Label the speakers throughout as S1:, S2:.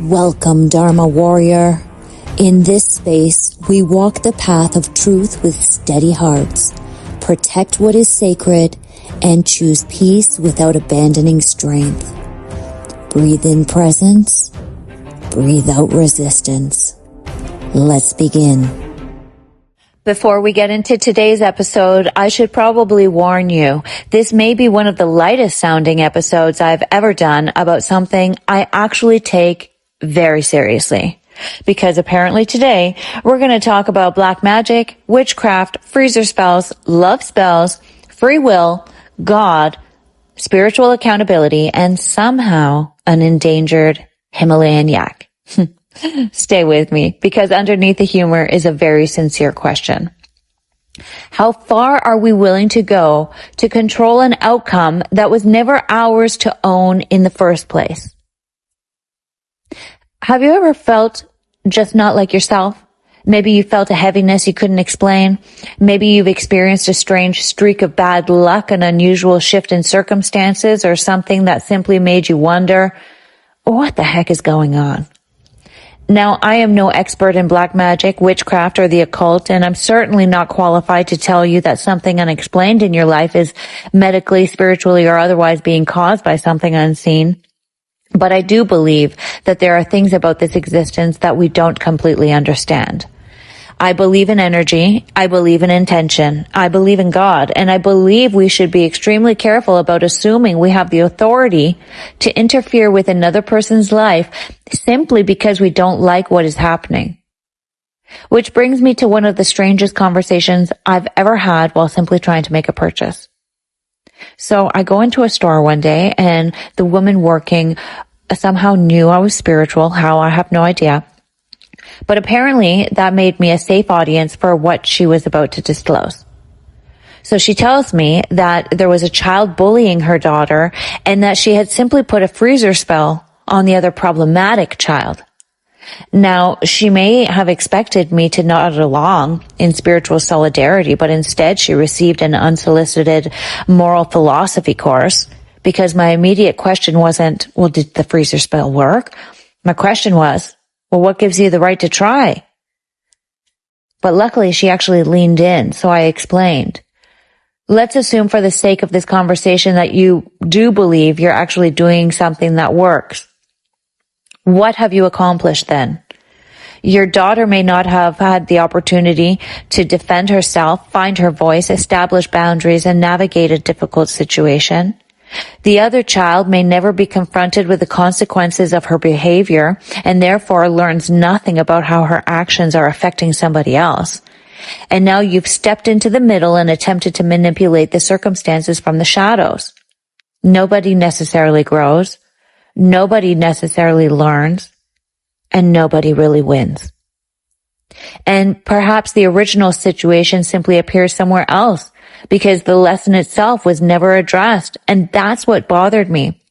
S1: Welcome, Dharma Warrior. In this space, we walk the path of truth with steady hearts, protect what is sacred, and choose peace without abandoning strength. Breathe in presence, breathe out resistance. Let's begin.
S2: Before we get into today's episode, I should probably warn you, this may be one of the lightest sounding episodes I've ever done about something I actually take very seriously. Because apparently today, we're going to talk about black magic, witchcraft, freezer spells, love spells, free will, God, spiritual accountability, and somehow an endangered Himalayan yak. Stay with me, because underneath the humor is a very sincere question. How far are we willing to go to control an outcome that was never ours to own in the first place? Have you ever felt just not like yourself? Maybe you felt a heaviness you couldn't explain. Maybe you've experienced a strange streak of bad luck, an unusual shift in circumstances, or something that simply made you wonder, what the heck is going on? Now, I am no expert in black magic, witchcraft, or the occult, and I'm certainly not qualified to tell you that something unexplained in your life is medically, spiritually, or otherwise being caused by something unseen. But I do believe that there are things about this existence that we don't completely understand. I believe in energy. I believe in intention. I believe in God. And I believe we should be extremely careful about assuming we have the authority to interfere with another person's life simply because we don't like what is happening. Which brings me to one of the strangest conversations I've ever had while simply trying to make a purchase. So I go into a store one day and the woman working somehow knew I was spiritual. How? I have no idea. But apparently that made me a safe audience for what she was about to disclose. So she tells me that there was a child bullying her daughter and that she had simply put a freezer spell on the other problematic child. Now, she may have expected me to nod along in spiritual solidarity, but instead she received an unsolicited moral philosophy course because my immediate question wasn't, well, did the freezer spell work? My question was, well, what gives you the right to try? But luckily she actually leaned in, so I explained. Let's assume for the sake of this conversation that you do believe you're actually doing something that works. What have you accomplished then? Your daughter may not have had the opportunity to defend herself, find her voice, establish boundaries, and navigate a difficult situation. The other child may never be confronted with the consequences of her behavior and therefore learns nothing about how her actions are affecting somebody else. And now you've stepped into the middle and attempted to manipulate the circumstances from the shadows. Nobody necessarily grows. Nobody necessarily learns, and nobody really wins. And perhaps the original situation simply appears somewhere else because the lesson itself was never addressed. And that's what bothered me.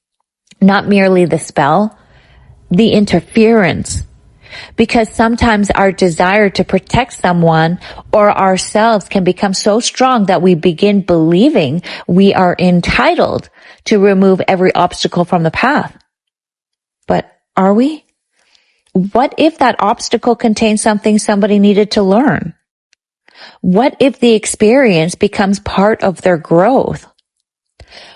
S2: Not merely the spell, the interference. Because sometimes our desire to protect someone or ourselves can become so strong that we begin believing we are entitled to remove every obstacle from the path. But are we? What if that obstacle contains something somebody needed to learn? What if the experience becomes part of their growth?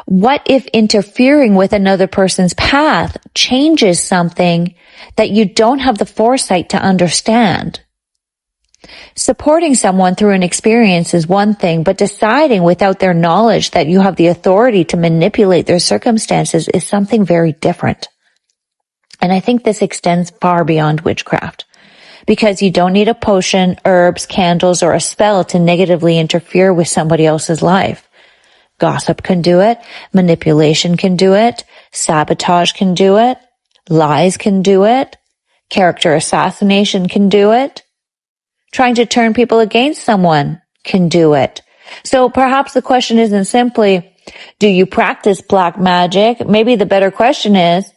S2: What if interfering with another person's path changes something that you don't have the foresight to understand? Supporting someone through an experience is one thing, but deciding without their knowledge that you have the authority to manipulate their circumstances is something very different. And I think this extends far beyond witchcraft, because you don't need a potion, herbs, candles, or a spell to negatively interfere with somebody else's life. Gossip can do it. Manipulation can do it. Sabotage can do it. Lies can do it. Character assassination can do it. Trying to turn people against someone can do it. So perhaps the question isn't simply, do you practice black magic? Maybe the better question is,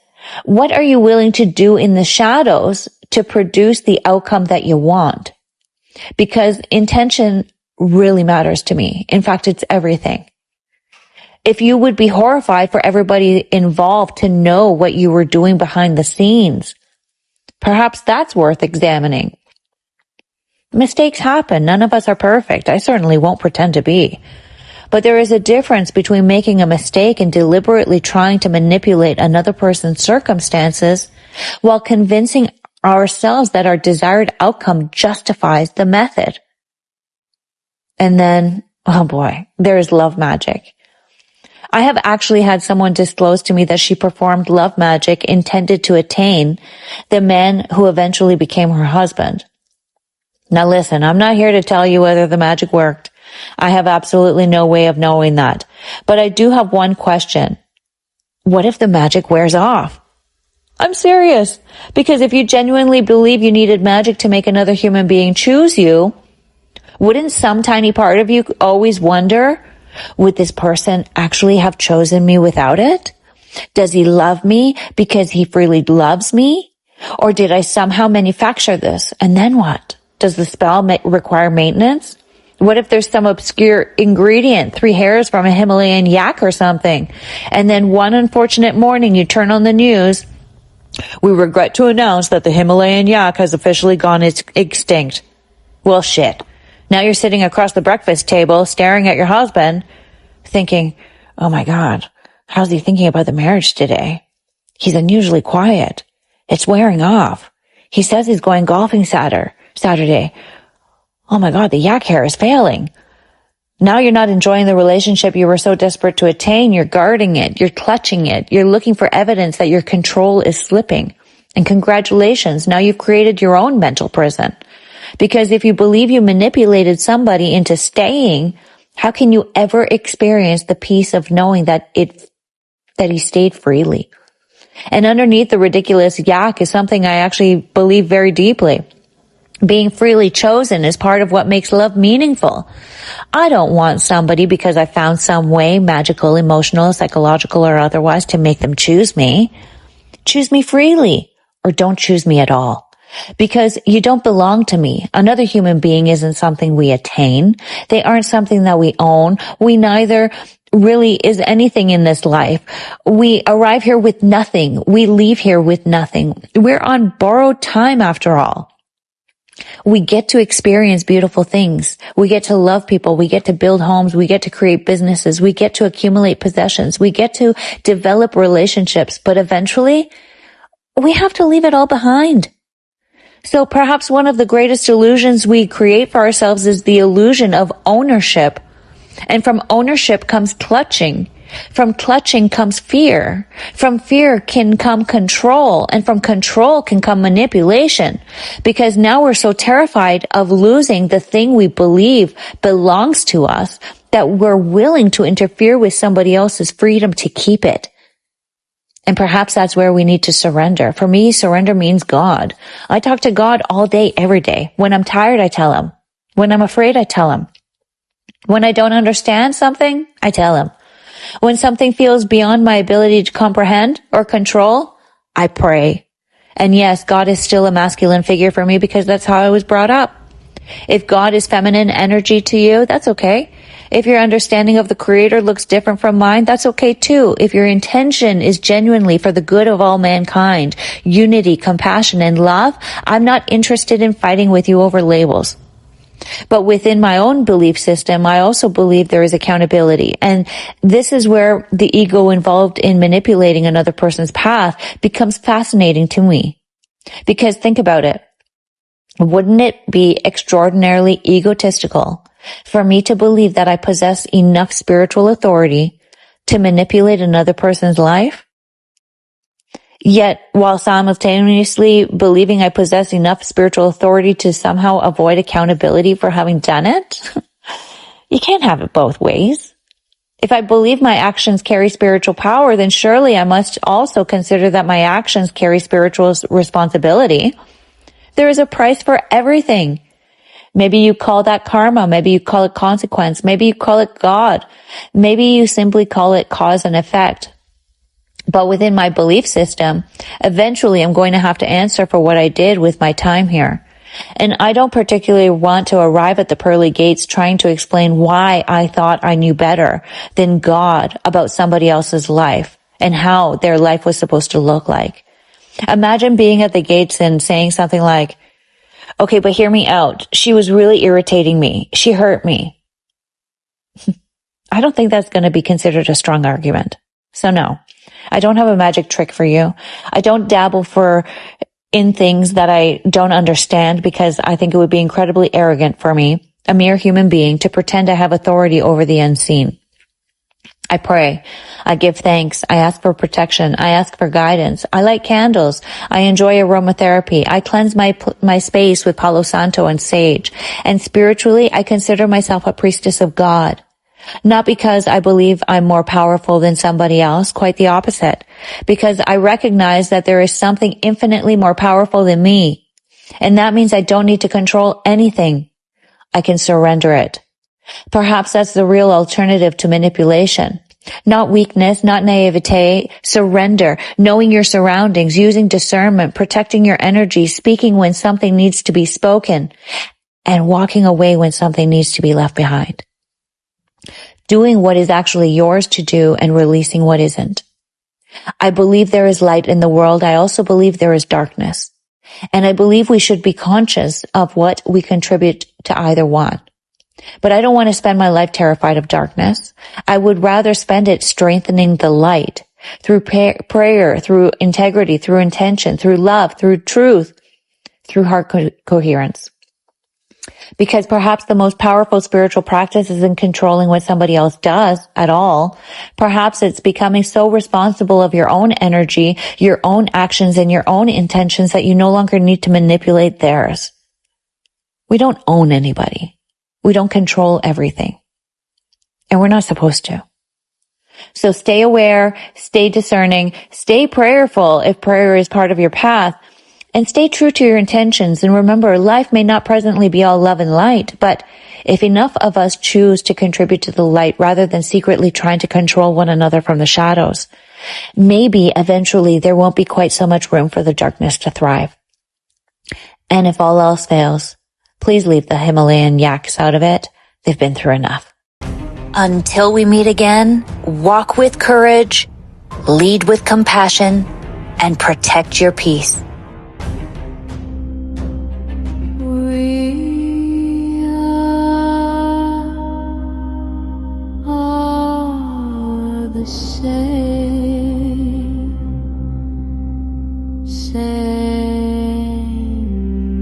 S2: what are you willing to do in the shadows to produce the outcome that you want? Because intention really matters to me. In fact, it's everything. If you would be horrified for everybody involved to know what you were doing behind the scenes, Perhaps that's worth examining. Mistakes happen. None of us are perfect. I certainly won't pretend to be. But there is a difference between making a mistake and deliberately trying to manipulate another person's circumstances while convincing ourselves that our desired outcome justifies the method. And then, oh boy, there is love magic. I have actually had someone disclose to me that she performed love magic intended to attain the man who eventually became her husband. Now listen, I'm not here to tell you whether the magic worked. I have absolutely no way of knowing that. But I do have one question. What if the magic wears off? I'm serious. Because if you genuinely believe you needed magic to make another human being choose you, wouldn't some tiny part of you always wonder, would this person actually have chosen me without it? Does he love me because he freely loves me? Or did I somehow manufacture this? And then what? Does the spell require maintenance? What if there's some obscure ingredient, 3 hairs from a Himalayan yak or something? And then one unfortunate morning you turn on the news, we regret to announce that the Himalayan yak has officially gone extinct. Well, shit. Now you're sitting across the breakfast table staring at your husband thinking, oh my God, how's he thinking about the marriage today? He's unusually quiet. It's wearing off. He says he's going golfing Saturday. Oh my God, the yak hair is failing. Now you're not enjoying the relationship you were so desperate to attain. You're guarding it. You're clutching it. You're looking for evidence that your control is slipping. And congratulations, now you've created your own mental prison. Because if you believe you manipulated somebody into staying, how can you ever experience the peace of knowing that he stayed freely? And underneath the ridiculous yak is something I actually believe very deeply. Being freely chosen is part of what makes love meaningful. I don't want somebody because I found some way, magical, emotional, psychological, or otherwise, to make them choose me. Choose me freely, or don't choose me at all. Because you don't belong to me. Another human being isn't something we attain. They aren't something that we own. We neither really is anything in this life. We arrive here with nothing. We leave here with nothing. We're on borrowed time after all. We get to experience beautiful things. We get to love people. We get to build homes. We get to create businesses. We get to accumulate possessions. We get to develop relationships. But eventually, we have to leave it all behind. So perhaps one of the greatest illusions we create for ourselves is the illusion of ownership. And from ownership comes clutching. From clutching comes fear. From fear can come control. And from control can come manipulation. Because now we're so terrified of losing the thing we believe belongs to us that we're willing to interfere with somebody else's freedom to keep it. And perhaps that's where we need to surrender. For me, surrender means God. I talk to God all day, every day. When I'm tired, I tell him. When I'm afraid, I tell him. When I don't understand something, I tell him. When something feels beyond my ability to comprehend or control, I pray. And yes, God is still a masculine figure for me because that's how I was brought up. If God is feminine energy to you, that's okay. If your understanding of the Creator looks different from mine, that's okay too. If your intention is genuinely for the good of all mankind, unity, compassion, and love, I'm not interested in fighting with you over labels. But within my own belief system, I also believe there is accountability. And this is where the ego involved in manipulating another person's path becomes fascinating to me. Because think about it. Wouldn't it be extraordinarily egotistical for me to believe that I possess enough spiritual authority to manipulate another person's life? Yet, while simultaneously believing I possess enough spiritual authority to somehow avoid accountability for having done it? You can't have it both ways. If I believe my actions carry spiritual power, then surely I must also consider that my actions carry spiritual responsibility. There is a price for everything. Maybe you call that karma. Maybe you call it consequence. Maybe you call it God. Maybe you simply call it cause and effect. But within my belief system, eventually I'm going to have to answer for what I did with my time here. And I don't particularly want to arrive at the pearly gates trying to explain why I thought I knew better than God about somebody else's life and how their life was supposed to look like. Imagine being at the gates and saying something like, okay, but hear me out. She was really irritating me. She hurt me. I don't think that's going to be considered a strong argument. So no, I don't have a magic trick for you. I don't dabble in things that I don't understand because I think it would be incredibly arrogant for me, a mere human being, to pretend I have authority over the unseen. I pray. I give thanks. I ask for protection. I ask for guidance. I light candles. I enjoy aromatherapy. I cleanse my space with Palo Santo and sage. And spiritually, I consider myself a priestess of God. Not because I believe I'm more powerful than somebody else, quite the opposite. Because I recognize that there is something infinitely more powerful than me. And that means I don't need to control anything. I can surrender it. Perhaps that's the real alternative to manipulation. Not weakness, not naivete, surrender, knowing your surroundings, using discernment, protecting your energy, speaking when something needs to be spoken, and walking away when something needs to be left behind. Doing what is actually yours to do and releasing what isn't. I believe there is light in the world. I also believe there is darkness. And I believe we should be conscious of what we contribute to either one. But I don't want to spend my life terrified of darkness. I would rather spend it strengthening the light through prayer, through integrity, through intention, through love, through truth, through heart coherence. Because perhaps the most powerful spiritual practice isn't controlling what somebody else does at all. Perhaps it's becoming so responsible of your own energy, your own actions, and your own intentions that you no longer need to manipulate theirs. We don't own anybody. We don't control everything. And we're not supposed to. So stay aware, stay discerning, stay prayerful if prayer is part of your path, and stay true to your intentions. And remember, life may not presently be all love and light, but if enough of us choose to contribute to the light rather than secretly trying to control one another from the shadows, maybe eventually there won't be quite so much room for the darkness to thrive. And if all else fails, please leave the Himalayan yaks out of it. They've been through enough.
S1: Until we meet again, walk with courage, lead with compassion, and protect your peace.
S3: We are the same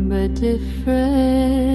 S3: but different.